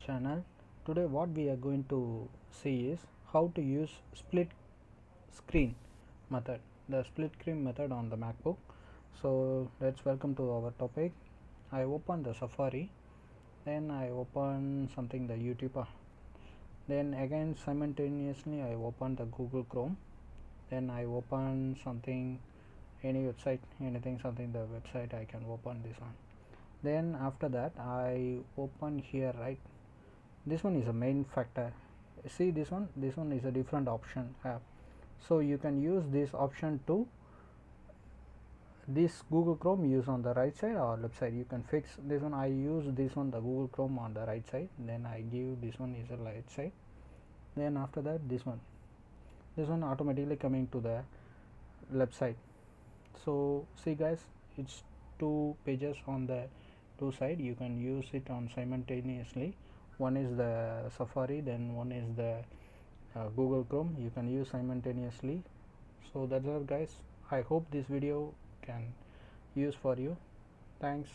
channel. Today what we are going to see is how to use split screen method, the split screen method on the MacBook. So let's welcome to our topic. I open the Safari, then I open something the YouTube, then again simultaneously I open the Google Chrome, then I open something, any website, anything, something the website I can open this one. Then after that I open here, right? This one is a main factor. See this one is a different option app, so you can use this option to this Google Chrome use on the right side or left side. You can fix this one. I use this one, the Google Chrome, on the right side, then I give this one is a right side. Then after that this one automatically coming to the left side. So see guys, it's two pages on the two side. You can use it on simultaneously. One is the Safari, then one is the Google Chrome. You can use simultaneously. So that's all guys. I hope this video can use for you. Thanks.